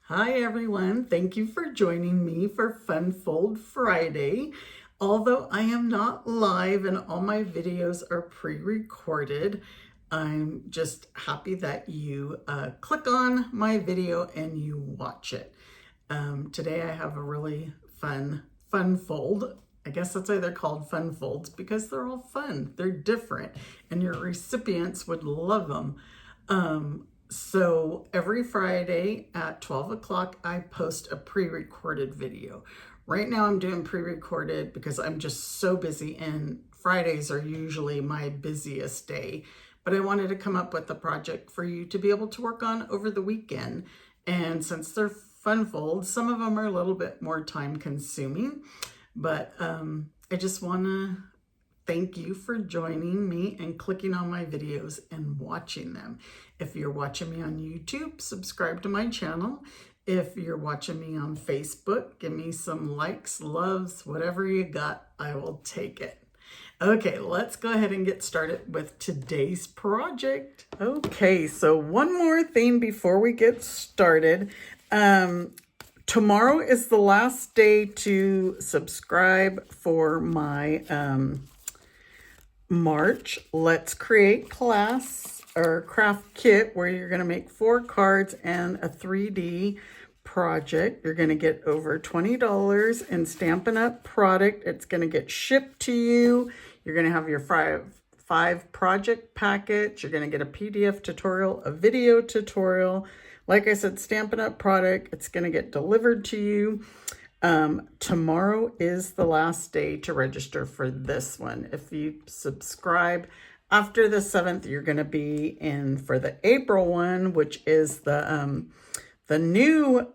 Hi everyone, thank you for joining me for Fun Fold Friday. Although I am not live and all my videos are pre-recorded, I'm just happy that you click on my video and you watch it. Today I have a really fun fold. I guess that's why they're called fun folds, because they're all fun, they're different, and your recipients would love them. So every Friday at 12 o'clock, I post a pre-recorded video. Right now I'm doing pre-recorded because I'm just so busy, and Fridays are usually my busiest day. But I wanted to come up with a project for you to be able to work on over the weekend. And since they're fun folds, some of them are a little bit more time consuming, but I just want to thank you for joining me and clicking on my videos and watching them. If you're watching me on YouTube, subscribe to my channel. If you're watching me on Facebook, give me some likes, loves, whatever you got, I will take it. Okay, let's go ahead and get started with today's project. Okay, so one more thing before we get started. Tomorrow is the last day to subscribe for my March Let's Create class or craft kit, where you're going to make 4 cards and a 3D project. You're going to get over $20 in Stampin' Up! Product. It's going to get shipped to you. You're going to have your five project package. You're going to get a PDF tutorial, a video tutorial. Like I said, Stampin' Up! Product. It's going to get delivered to you. Tomorrow is the last day to register for this one. If you subscribe after the 7th, you're going to be in for the April one, which is the new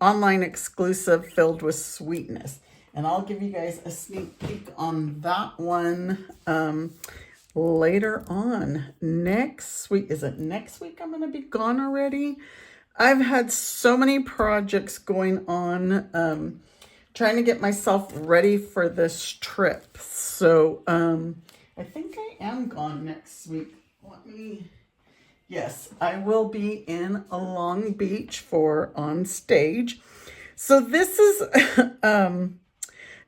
online exclusive filled with sweetness. And I'll give you guys a sneak peek on that one later on. Next week, is it next week I'm going to be gone already? I've had so many projects going on, trying to get myself ready for this trip. So I think I am gone next week. Yes, I will be in Long Beach for On Stage. So this is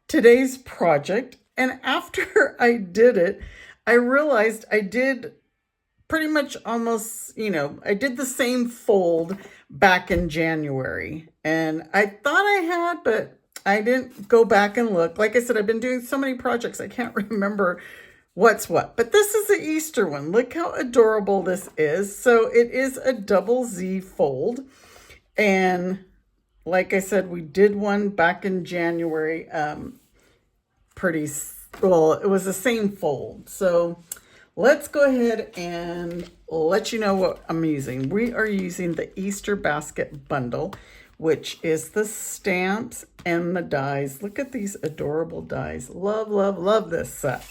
today's project. And after I did it, I realized I did pretty much almost, I did the same fold back in January. And I thought I had, but I didn't go back and look. Like I said, I've been doing so many projects, I can't remember what's what. But this is the Easter one. Look how adorable this is. So it is a double Z fold. And like I said, we did one back in January. Well, it was the same fold. So let's go ahead and let you know what I'm using. We are using the Easter basket bundle, which is the stamps and the dies. Look at these adorable dies. Love, love, love this set.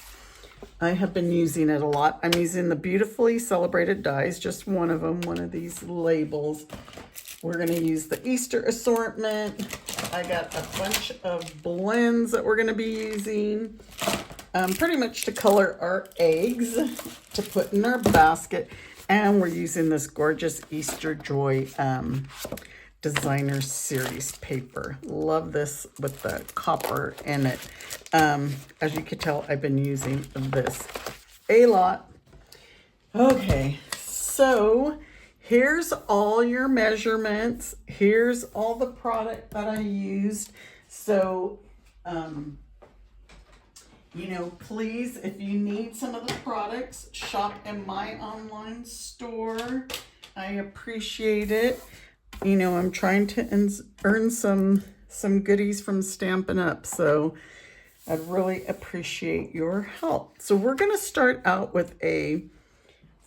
I have been using it a lot. I'm using the Beautifully Celebrated dies, just one of them, one of these labels. We're going to use the Easter assortment. I got a bunch of blends that we're going to be using. Pretty much to color our eggs to put in our basket. And we're using this gorgeous Easter Joy designer series paper. Love this with the copper in it. As you can tell, I've been using this a lot. Okay, so here's all your measurements. Here's all the product that I used. So, please, if you need some of the products, shop in my online store. I appreciate it. I'm trying to earn some goodies from Stampin' Up! So I'd really appreciate your help. So we're going to start out with a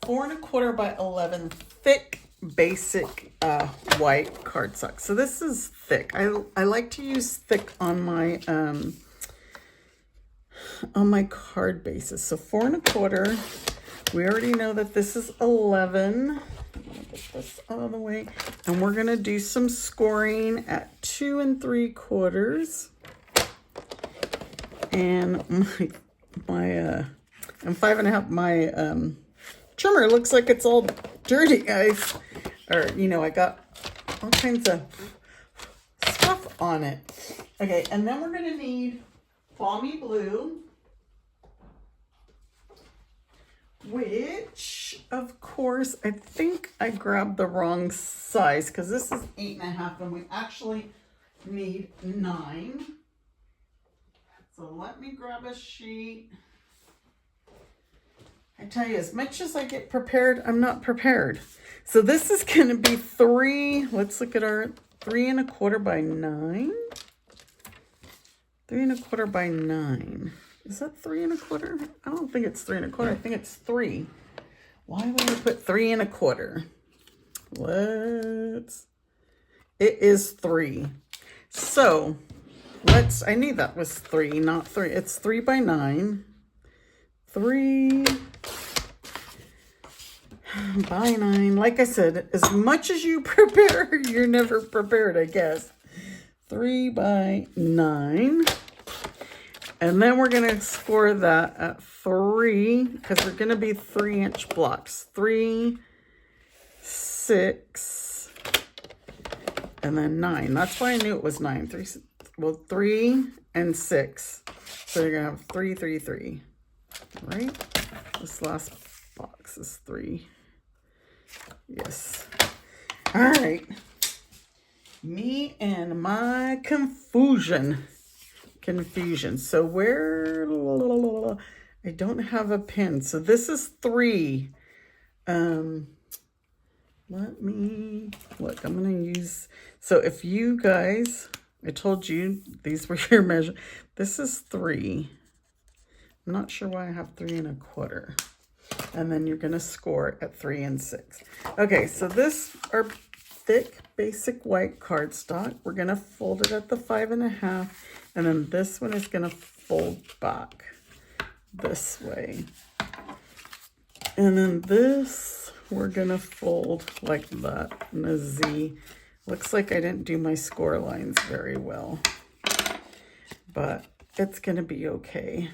4 1/4 by 11 thick basic white cardstock. So this is thick. I like to use thick on my card bases. So 4 1/4. We already know that this is 11. I'm gonna get this out of the way, and we're gonna do some scoring at 2 3/4. And my and 5 1/2. My trimmer looks like it's all dirty, guys. Or I got all kinds of stuff on it. Okay, and then we're gonna need balmy blue, which of course I think I grabbed the wrong size because this is 8.5 and we actually need 9. So let me grab a sheet. I tell you, as much as I get prepared, I'm not prepared. So this is going to be 3. Let's look at our 3 1/4 by 9. 3 1/4 by 9. Is that 3 1/4? I don't think it's 3 1/4. I think it's 3. Why would I put 3 1/4? It is 3. So I knew that was 3, not 3. It's 3 by 9. 3 by 9. Like I said, as much as you prepare, you're never prepared, I guess. 3 by 9. And then we're going to score that at 3 because they're going to be 3-inch blocks. 3, 6, and then 9. That's why I knew it was 9. 3 and 6. So you're going to have 3, 3, 3. Right? This last box is 3. Yes. All right. Me and my confusion. So where, I don't have a pen. So this is 3. Let me look. I'm going to use, so if you guys, I told you these were your measure. This is 3. I'm not sure why I have 3 1/4. And then you're going to score at 3 and 6. Okay, so this are thick basic white cardstock. We're going to fold it at the 5 1/2. And then this one is going to fold back this way. And then this, we're going to fold like that in a Z. Looks like I didn't do my score lines very well, but it's going to be okay.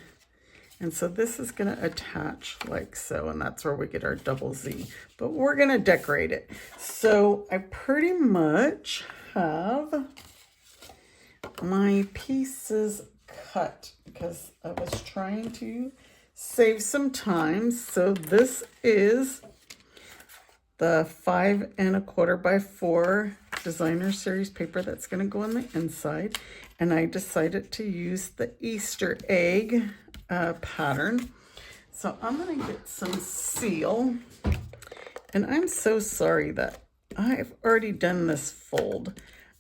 And so this is going to attach like so, and that's where we get our double Z. But we're going to decorate it. So I pretty much have my pieces cut because I was trying to save some time. So this is the 5 1/4 by 4 designer series paper that's going to go on the inside. And I decided to use the Easter egg pattern. So I'm going to get some seal. And I'm so sorry that I've already done this fold.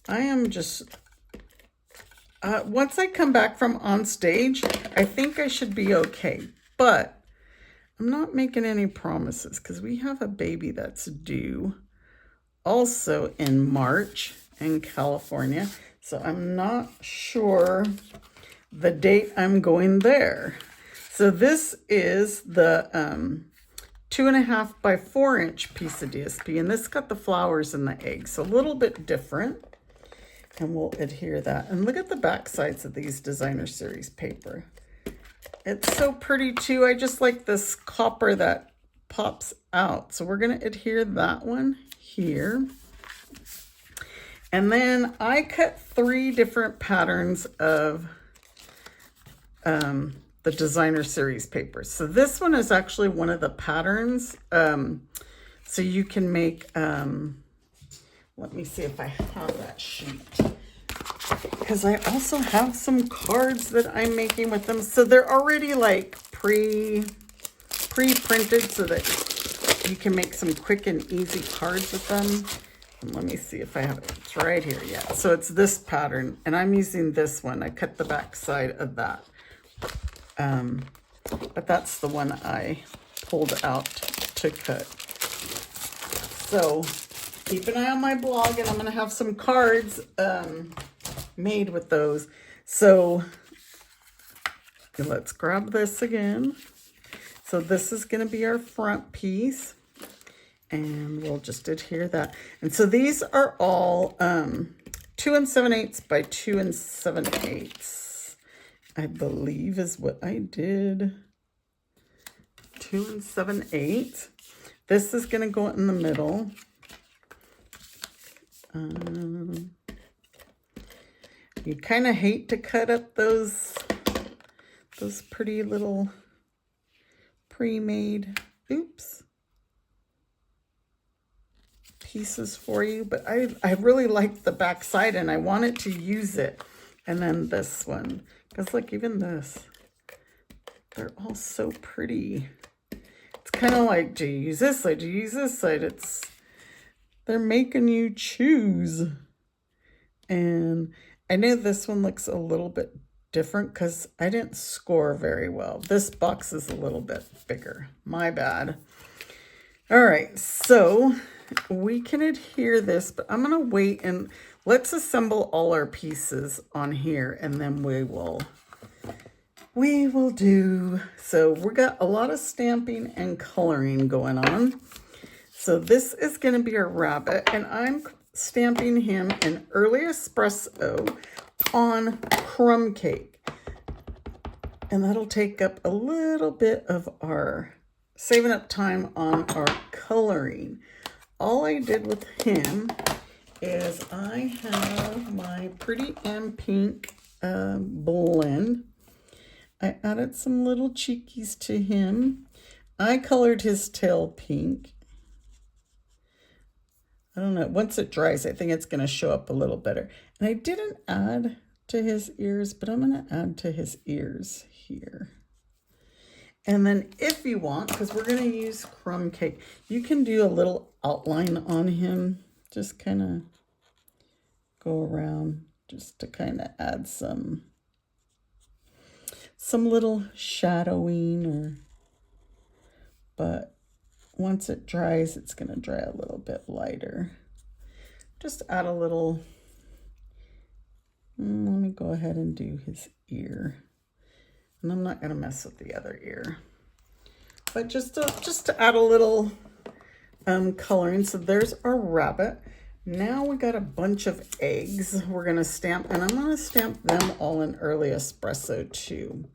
I am just, once I come back from on stage, I think I should be okay. But I'm not making any promises because we have a baby that's due also in March in California. So I'm not sure the date I'm going there. So this is the 2 1/2 by 4-inch piece of DSP, and this got the flowers and the eggs, so a little bit different. And we'll adhere that. And look at the back sides of these designer series paper. It's so pretty too. I just like this copper that pops out. So we're going to adhere that one here. And then I cut 3 different patterns of the designer series paper. So this one is actually one of the patterns. So you can make, let me see if I have that sheet. Because I also have some cards that I'm making with them. So they're already like pre-printed so that you can make some quick and easy cards with them. And let me see if I have it. It's right here. Yeah. So it's this pattern. And I'm using this one. I cut the back side of that. But that's the one I pulled out to cut. So keep an eye on my blog, and I'm going to have some cards made with those. So let's grab this again. So this is going to be our front piece, and we'll just adhere that. And so these are all 2 7/8 by 2 7/8. I believe is what I did. 2 7/8. This is going to go in the middle. You kind of hate to cut up those pretty little pre-made, oops, pieces for you, but I really like the back side and I wanted to use it. And then this one, because look, even this, they're all so pretty. It's kind of like, do you use this side? Do you use this side? They're making you choose. And I know this one looks a little bit different because I didn't score very well. This box is a little bit bigger. My bad. All right, so we can adhere this, but I'm gonna wait and let's assemble all our pieces on here and then we will do. So we got a lot of stamping and coloring going on. So this is gonna be our rabbit and I'm stamping him in early espresso on crumb cake. And that'll take up a little bit of our saving up time on our coloring. All I did with him is I have my Pretty and Pink blend. I added some little cheekies to him. I colored his tail pink. I don't know, once it dries, I think it's gonna show up a little better. And I didn't add to his ears, but I'm gonna add to his ears here. And then if you want, because we're gonna use crumb cake, you can do a little outline on him. Just kind of go around just to kind of add some little shadowing but once it dries, it's gonna dry a little bit lighter. Just add a little, let me go ahead and do his ear. And I'm not gonna mess with the other ear. But just to add a little coloring. So there's our rabbit. Now we got a bunch of eggs we're gonna stamp, and I'm gonna stamp them all in early espresso too.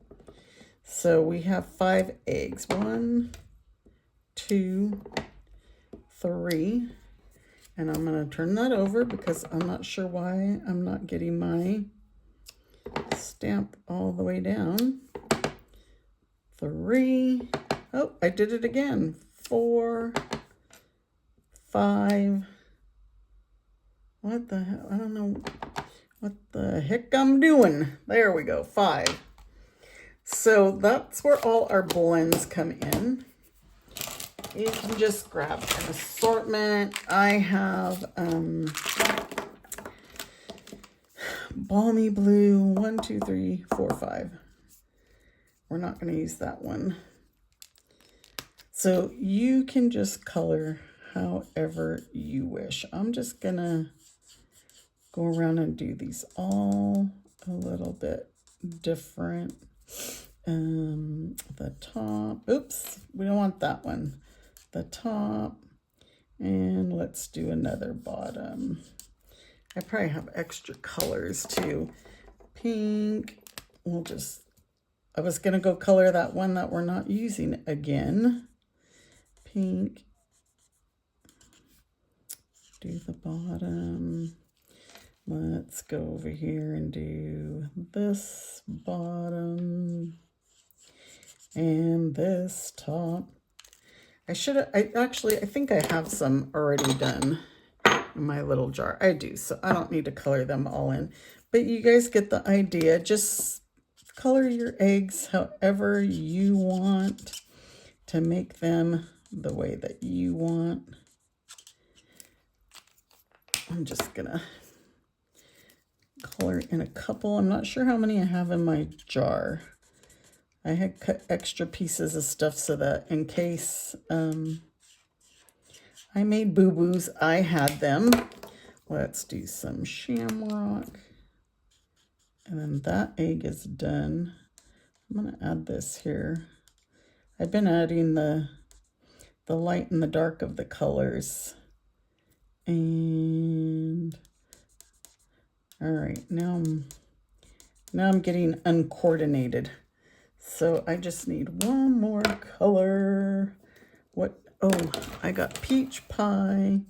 So we have 5 eggs. 1, 2, 3. And I'm gonna turn that over because I'm not sure why I'm not getting my stamp all the way down. 3. Oh, I did it again. 4, 5. What the hell? I don't know what the heck I'm doing. There we go, 5. So that's where all our blends come in. You can just grab an assortment. I have Balmy Blue, 1, 2, 3, 4, 5. We're not going to use that one. So you can just color however you wish. I'm just going to go around and do these all a little bit different. The top, oops, we don't want that one. The top, and let's do another bottom. I probably have extra colors too. Pink, I was gonna go color that one that we're not using again. Pink, do the bottom. Let's go over here and do this bottom and this top. I think I have some already done in my little jar. I do, so I don't need to color them all in. But you guys get the idea. Just color your eggs however you want to make them the way that you want. I'm just gonna color in a couple. I'm not sure how many I have in my jar. I had cut extra pieces of stuff so that in case I made boo-boos, I had them. Let's do some shamrock. And then that egg is done. I'm gonna add this here. I've been adding the light and the dark of the colors. And all right, now I'm getting uncoordinated. So I just need one more color. Oh, I got peach pie.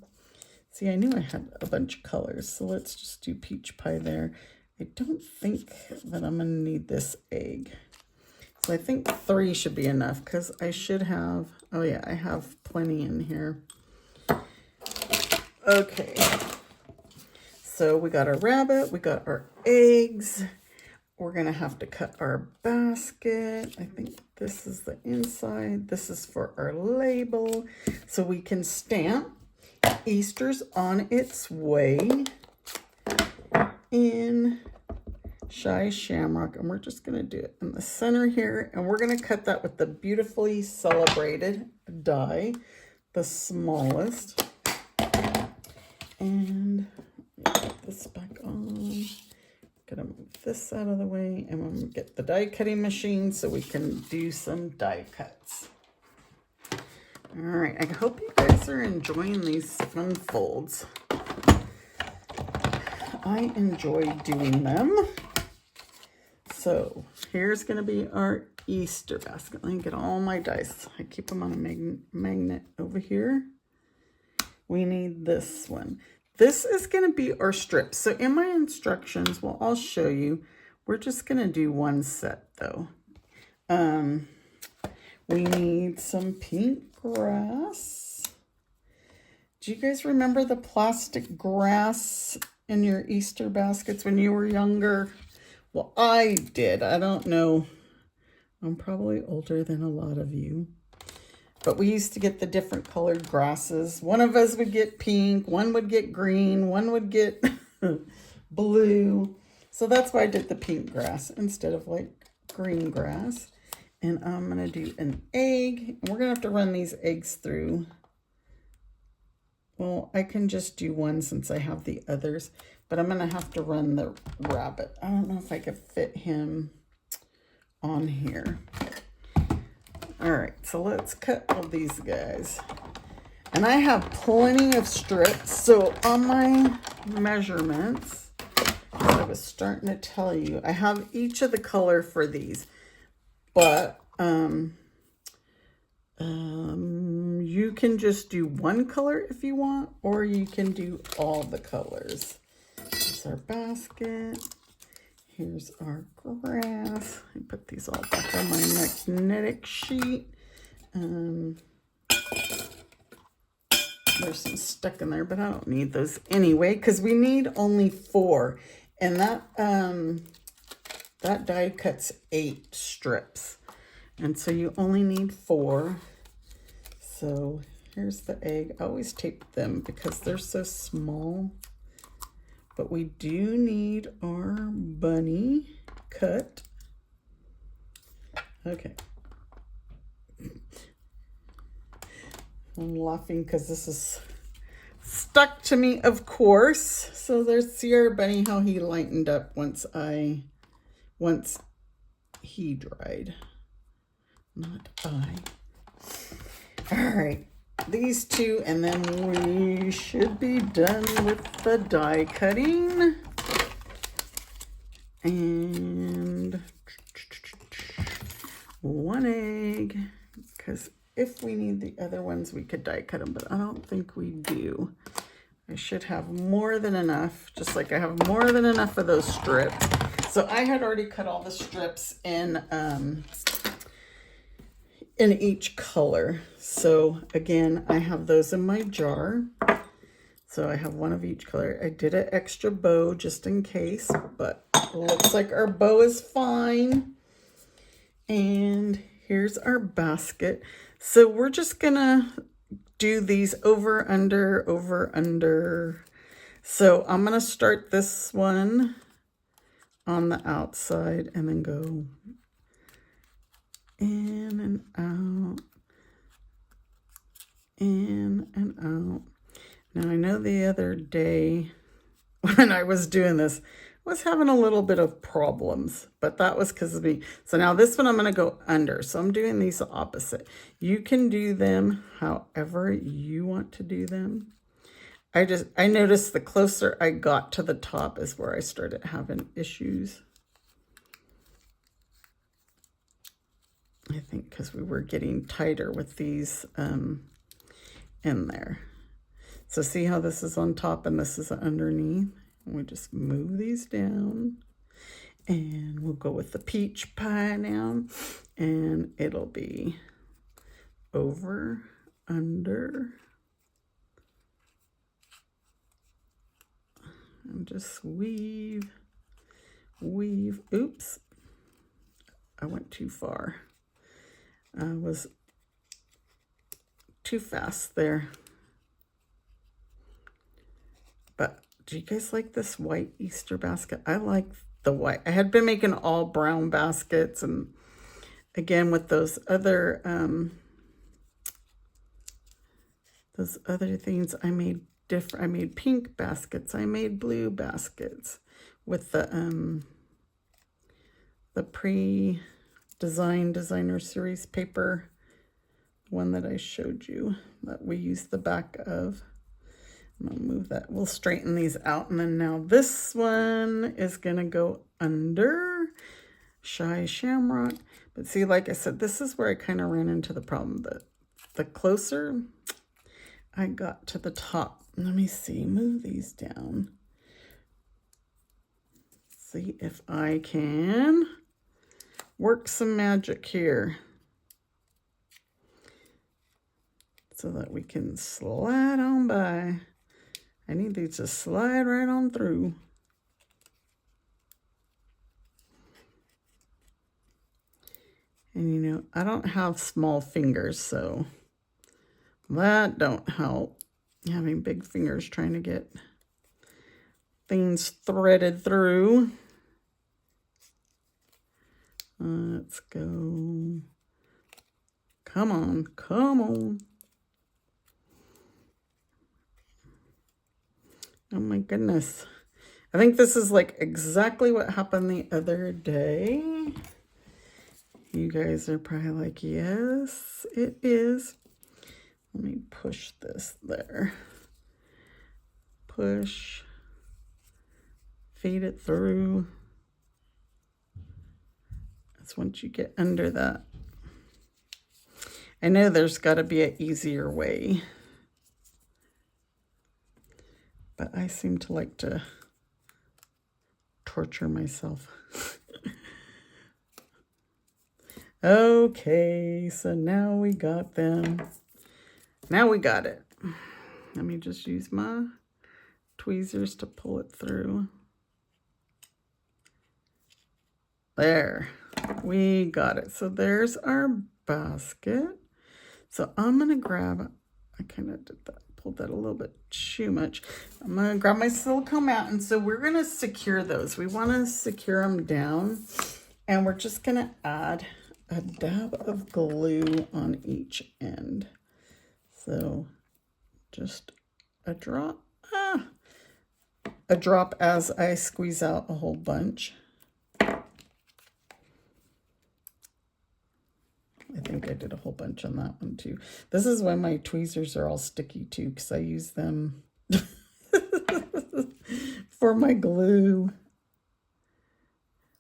See, I knew I had a bunch of colors, so let's just do peach pie there. I don't think that I'm gonna need this egg. So I think 3 should be enough because I should have, oh yeah, I have plenty in here. Okay, so we got our rabbit, we got our eggs. We're gonna have to cut our basket. I think this is the inside. This is for our label. So we can stamp Easter's on its way in Shy Shamrock. And we're just gonna do it in the center here. And we're gonna cut that with the Beautifully Celebrated die, the smallest. And put this back on. Gonna move this out of the way, and I'm gonna get the die cutting machine so we can do some die cuts. All right, I hope you guys are enjoying these fun folds. I enjoy doing them. So here's gonna be our Easter basket. Let me get all my dice. I keep them on a magnet over here. We need this one. This is going to be our strip. So in my instructions, well, I'll show you. We're just going to do one set though. We need some pink grass. Do you guys remember the plastic grass in your Easter baskets when you were younger? Well, I did. I don't know. I'm probably older than a lot of you. But we used to get the different colored grasses. One of us would get pink, one would get green, one would get blue. So that's why I did the pink grass instead of like green grass. And I'm gonna do an egg. And we're gonna have to run these eggs through. Well, I can just do one since I have the others, but I'm gonna have to run the rabbit. I don't know if I could fit him on here. All right, so let's cut all these guys. And I have plenty of strips. So on my measurements, as I was starting to tell you, I have each of the color for these. But you can just do one color if you want, or you can do all the colors. Here's our basket. Here's our grass. I put these all back on my magnetic sheet. There's some stuck in there, but I don't need those anyway because we need only 4. And that die cuts 8 strips. And so you only need 4. So here's the egg. I always tape them because they're so small. But we do need our bunny cut. Okay. I'm laughing because this is stuck to me, of course. So there's our bunny, how he lightened up once he dried. Not I. All right. These 2, and then we should be done with the die cutting. And 1 egg, because if we need the other ones, we could die cut them, but I don't think we do. I should have more than enough, just like I have more than enough of those strips. So I had already cut all the strips in each color. So again, I have those in my jar. So I have one of each color. I did an extra bow just in case, but it looks like our bow is fine. And here's our basket. So we're just gonna do these over, under, over, under. So I'm gonna start this one on the outside and then go in and out, in and out. Now I know the other day when I was doing this, I was having a little bit of problems, but that was because of me. So now this one I'm going to go under. So I'm doing these opposite. You can do them however you want to do them. I noticed the closer I got to the top is where I started having issues. I think because we were getting tighter with these in there. So see how this is on top and this is underneath? We just move these down. And we'll go with the peach pie now. And it'll be over, under, and just weave. Oops, I went too far. I was too fast there. But do you guys like this white Easter basket? I like the white. I had been making all brown baskets, and again with those other things I made different. I made pink baskets. I made blue baskets with the designer series paper, one that I showed you that we used the back of. I'm gonna move that. We'll straighten these out, and then now this one is gonna go under Shy Shamrock. But see, like I said, this is where I kind of ran into the problem. The closer I got to the top, let me see, move these down. See if I can work some magic here so that we can slide on by. I need these to slide right on through. And you know, I don't have small fingers, so that don't help. Having big fingers trying to get things threaded through. Let's go. Come on, come on. Oh my goodness. I think this is like exactly what happened the other day. You guys are probably like, yes, it is. Let me push this there. Push. Feed it through. That's once you get under that. I know there's got to be an easier way, but I seem to like to torture myself. Okay, so now we got them. Now we got it. Let me just use my tweezers to pull it through. There, we got it. So there's our basket. So I'm gonna grab, I kind of did that, pulled that a little bit too much. I'm gonna grab my silicone mat, and so we're gonna secure those. We wanna secure them down, and we're just gonna add a dab of glue on each end. So just a drop as I squeeze out a whole bunch. I think I did a whole bunch on that one too. This is why my tweezers are all sticky too, because I use them for my glue.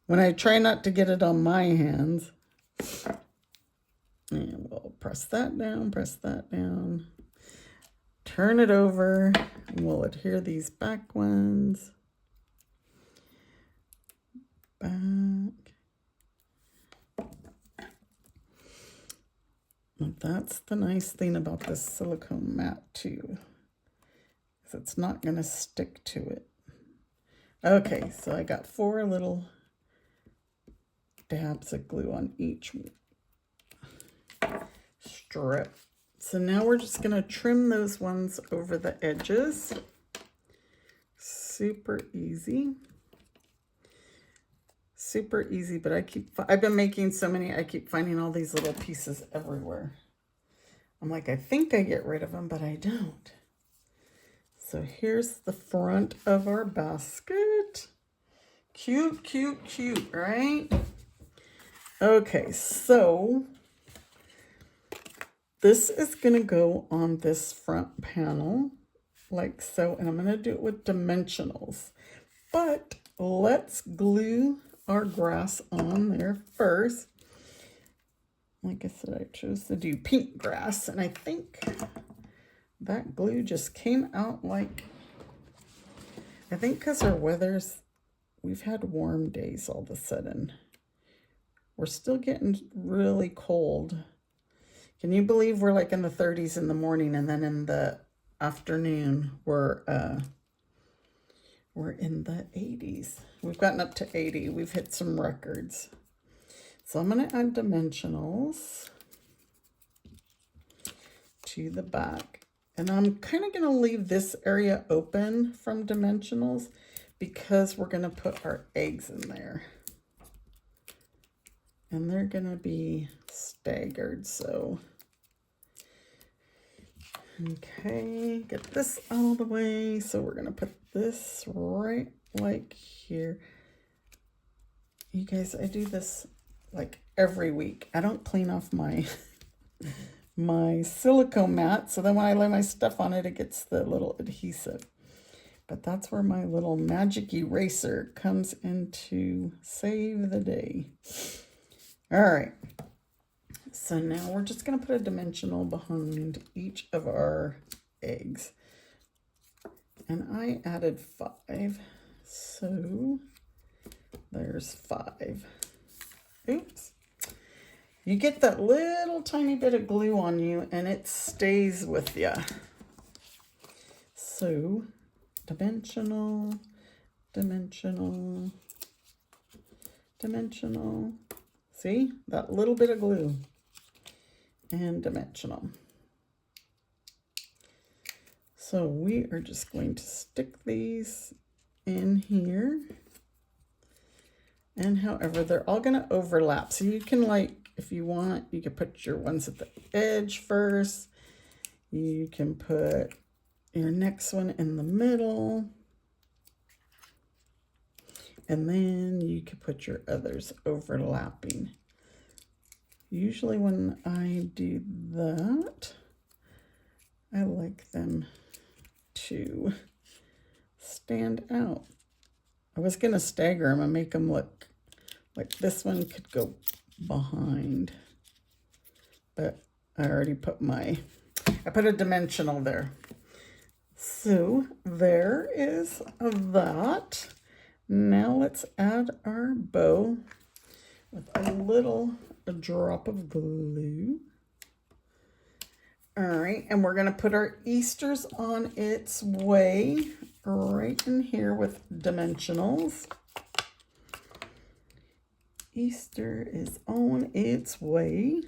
When I try not to get it on my hands. And we'll press that down, turn it over, and we'll adhere these back ones. Back. And that's the nice thing about this silicone mat too, is it's not going to stick to it. Okay, so I got 4 little dabs of glue on each strip. So now we're just going to trim those ones over the edges. Super easy. Super easy, but I've been making so many, I keep finding all these little pieces everywhere. I'm like, I think I get rid of them, but I don't. So here's the front of our basket. Cute, cute, cute, right? Okay, so this is going to go on this front panel like so, and I'm going to do it with dimensionals. But let's glue our grass on there first. Like I said, I chose to do pink grass, and I think that glue just came out like, I think because our we've had warm days all of a sudden. We're still getting really cold. Can you believe we're like in the 30s in the morning, and then in the afternoon we're in the 80s. We've gotten up to 80. We've hit some records. So I'm going to add dimensionals to the back. And I'm kind of going to leave this area open from dimensionals because we're going to put our eggs in there. And they're going to be staggered, so. Okay, get this out of the way. So we're going to put this right like here. You guys, I do this like every week. I don't clean off my my silicone mat, so then when I lay my stuff on it, it gets the little adhesive. But that's where my little magic eraser comes in to save the day. All right. So now we're just going to put a dimensional behind each of our eggs. And I added 5. So there's 5. Oops. You get that little tiny bit of glue on you and it stays with you. So dimensional, dimensional, dimensional. See, that little bit of glue. And dimensional. So we are just going to stick these in here. And however, they're all going to overlap. So you can, like, if you want, you can put your ones at the edge first. You can put your next one in the middle. And then you can put your others overlapping. Usually when I do that, I like them to stand out. I was going to stagger them and make them look like this one could go behind. But I already put I put a dimensional there. So there is that. Now let's add our bow with a drop of glue. All right, and we're gonna put our Easter's on its way right in here with dimensionals. Easter is on its way.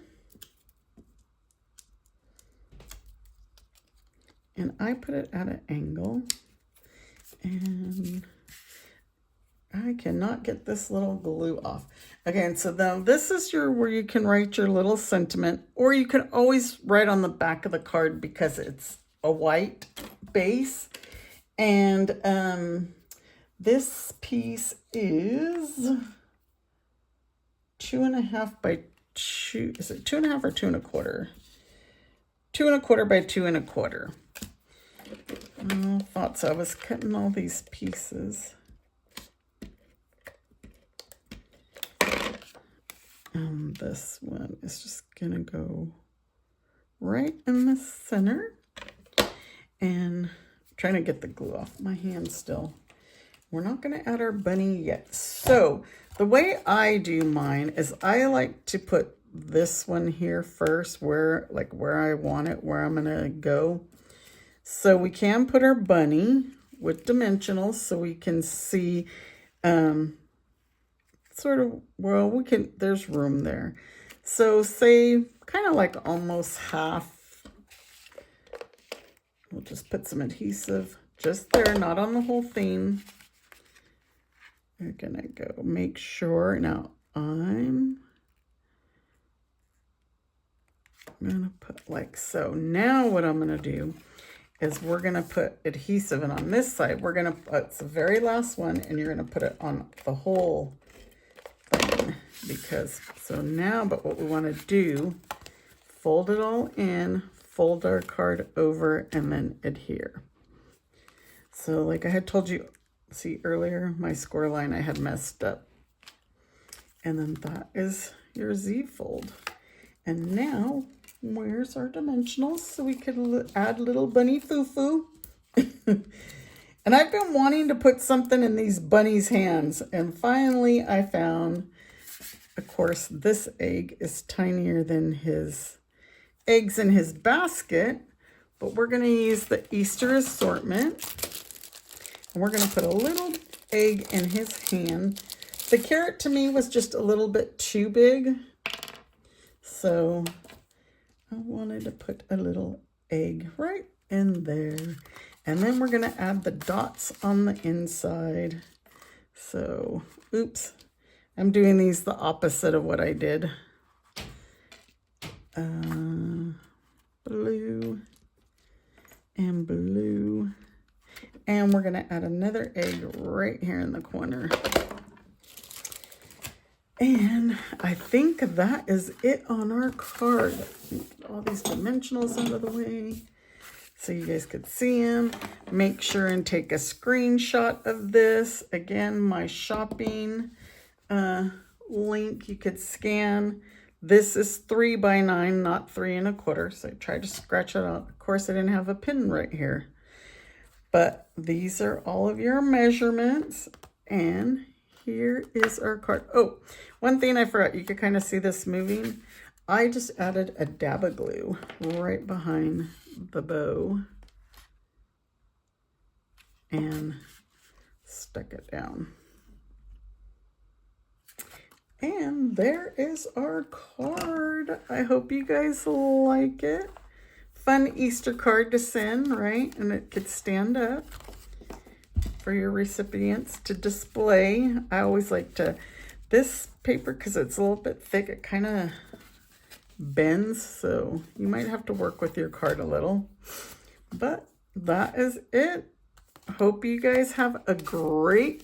And I put it at an angle, and I cannot get this little glue off. Okay, so now this is where you can write your little sentiment, or you can always write on the back of the card because it's a white base. And this piece is 2.5 by 2. Is it 2.5 or 2 1/4? 2 1/4 by 2 1/4. I thought so. I was cutting all these pieces. And this one is just gonna go right in the center. And I'm trying to get the glue off my hand still. We're not gonna add our bunny yet. So the way I do mine is I like to put this one here first, where I want it, where I'm gonna go. So we can put our bunny with dimensionals so we can see sort of, well, there's room there. So say kind of like almost half. We'll just put some adhesive just there, not on the whole thing. We're gonna go make sure. Now I'm gonna put like so. Now what I'm gonna do is we're gonna put adhesive, and on this side, we're gonna put, it's the very last one, and you're gonna put it on the whole thing, because, so now, but what we wanna do, fold it all in, fold our card over, and then adhere. So like I had told you, see earlier, my score line I had messed up. And then that is your Z fold. And now, where's our dimensionals so we could add little bunny foo-foo? And I've been wanting to put something in these bunnies' hands, and finally I found, of course, this egg is tinier than his eggs in his basket, but we're going to use the Easter assortment, and we're going to put a little egg in his hand. The carrot to me was just a little bit too big, so I wanted to put a little egg right in there. And then we're going to add the dots on the inside. So, oops, I'm doing these the opposite of what I did. Blue and blue. And we're going to add another egg right here in the corner. And I think that is it on our card. All these dimensionals out of the way so you guys could see them. Make sure and take a screenshot of this. Again, my shopping link you could scan. This is 3 by 9, not 3 1/4. So I tried to scratch it out. Of course, I didn't have a pin right here. But these are all of your measurements. And here is our card. Oh, one thing I forgot. You could kind of see this moving. I just added a dab of glue right behind the bow and stuck it down. And there is our card. I hope you guys like it. Fun Easter card to send, right? And it could stand up for your recipients to display. I always like to, this paper, because it's a little bit thick, it kind of bends, so you might have to work with your card a little. But that is it. Hope you guys have a great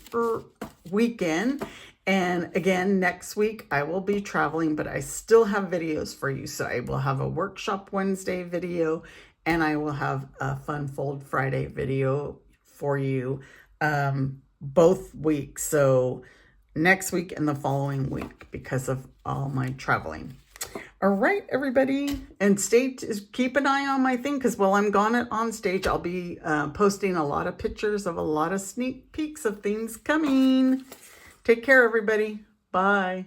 weekend. And again, next week I will be traveling, but I still have videos for you. So I will have a Workshop Wednesday video, and I will have a Fun Fold Friday video for you both weeks. So next week and the following week, because of all my traveling. All right, everybody, and keep an eye on my thing, because while I'm gone on stage, I'll be posting a lot of pictures of a lot of sneak peeks of things coming. Take care, everybody. Bye.